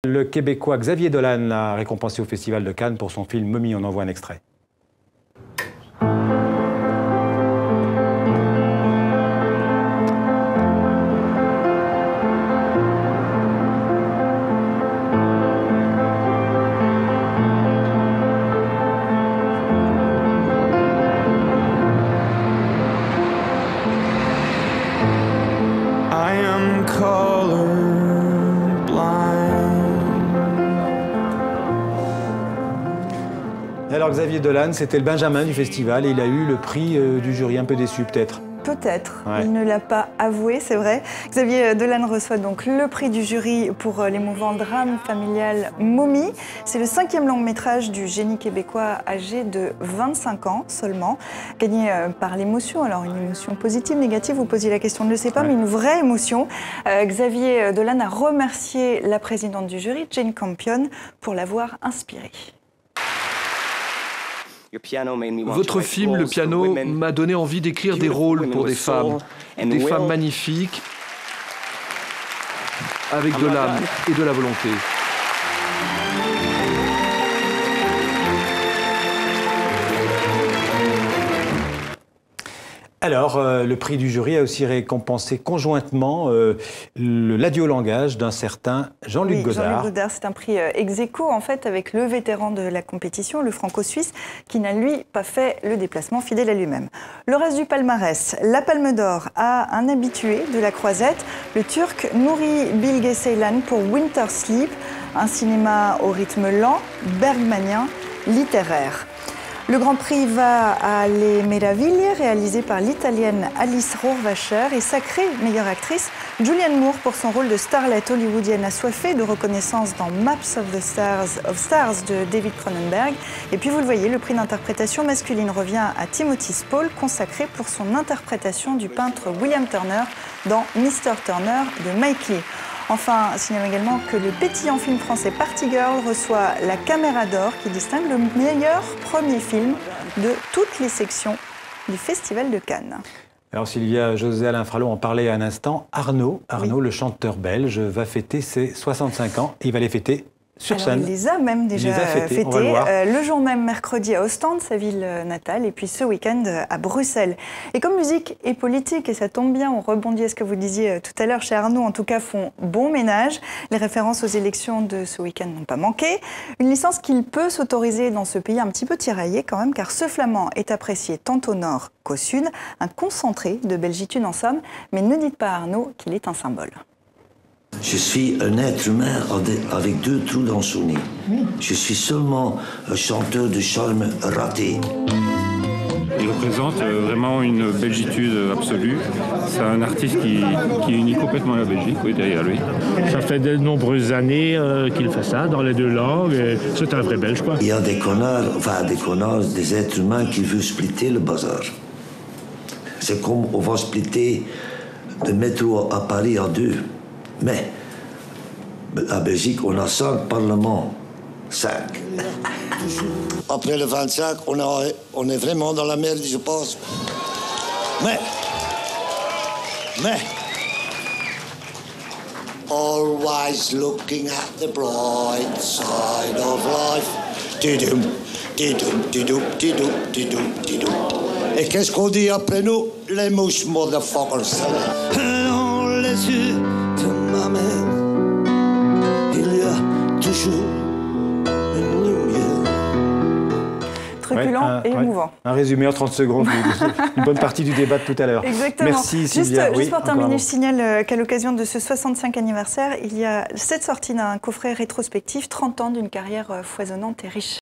Le Québécois Xavier Dolan a récompensé au Festival de Cannes pour son film Momie. On en voit un extrait. Alors Xavier Dolan, c'était le Benjamin du festival et il a eu le prix du jury, un peu déçu peut-être. Peut-être, Ouais. il ne l'a pas avoué, c'est vrai. Xavier Dolan reçoit donc le prix du jury pour l'émouvant drame familial Momie. C'est le 5e long-métrage du génie québécois âgé de 25 ans seulement, gagné par l'émotion. Alors une émotion positive, négative, vous posiez la question, je ne le sais pas, mais une vraie émotion. Xavier Dolan a remercié la présidente du jury, Jane Campion, pour l'avoir inspiré. Votre film, Le Piano, m'a donné envie d'écrire des rôles pour des femmes magnifiques, avec de l'âme et de la volonté. Alors, le prix du jury a aussi récompensé conjointement l'adiolangage d'un certain Jean-Luc Godard. Jean-Luc Godard, c'est un prix ex aequo en fait avec le vétéran de la compétition, le franco-suisse, qui n'a lui pas fait le déplacement, fidèle à lui-même. Le reste du palmarès, la Palme d'Or a un habitué de la croisette, le Turc Nuri Bilge Ceylan pour Winter Sleep, un cinéma au rythme lent, bergmanien, littéraire. Le Grand Prix va à Les Meraviglie, réalisé par l'Italienne Alice Rohrwacher, et sacrée meilleure actrice, Julianne Moore pour son rôle de starlette hollywoodienne assoiffée de reconnaissance dans Maps of Stars de David Cronenberg. Et puis vous le voyez, le prix d'interprétation masculine revient à Timothy Spall, consacré pour son interprétation du peintre William Turner dans Mr. Turner de Mike Leigh. Enfin, signalons également que le pétillant film français Party Girl reçoit la Caméra d'Or qui distingue le meilleur premier film de toutes les sections du Festival de Cannes. Alors Sylvia, José Alain Fralot en parlait un instant. Arnaud, oui. Le chanteur belge, va fêter ses 65 ans et il va les fêter sur scène. Il les a même déjà fêtés. Le jour même, mercredi à Ostende, sa ville natale, et puis ce week-end à Bruxelles. Et comme musique et politique, et ça tombe bien, on rebondit à ce que vous disiez tout à l'heure chez Arnaud, en tout cas font bon ménage. Les références aux élections de ce week-end n'ont pas manqué. Une licence qu'il peut s'autoriser dans ce pays un petit peu tiraillé quand même, car ce flamand est apprécié tant au nord qu'au sud, un concentré de belgitude en somme, mais ne dites pas à Arnaud qu'il est un symbole. Je suis un être humain avec 2 trous dans son nez. Je suis seulement un chanteur de charme raté. Il représente vraiment une belgitude absolue. C'est un artiste qui unit complètement la Belgique, oui, derrière lui. Ça fait de nombreuses années qu'il fait ça dans les 2 langues. C'est un vrai Belge, quoi. Il y a des connards, des êtres humains qui veulent splitter le bazar. C'est comme on va splitter le métro à Paris en 2. Mais, la Belgique, on a 5 parlements. 5. Après le 25, on est vraiment dans la merde, je pense. Mais, always looking at the bright side of life. Tidum, tidum, tidum, tidum, tidum, tidum. Et qu'est-ce qu'on dit après nous? Les mouches motherfuckers. On laisse de ma mère, il y a toujours une lumière. Truculent et émouvant. Un résumé en 30 secondes, une bonne partie du débat de tout à l'heure. Exactement. Merci Sylvia. Juste pour terminer, je signale qu'à l'occasion de ce 65e anniversaire, il y a cette sortie d'un coffret rétrospectif, 30 ans d'une carrière foisonnante et riche.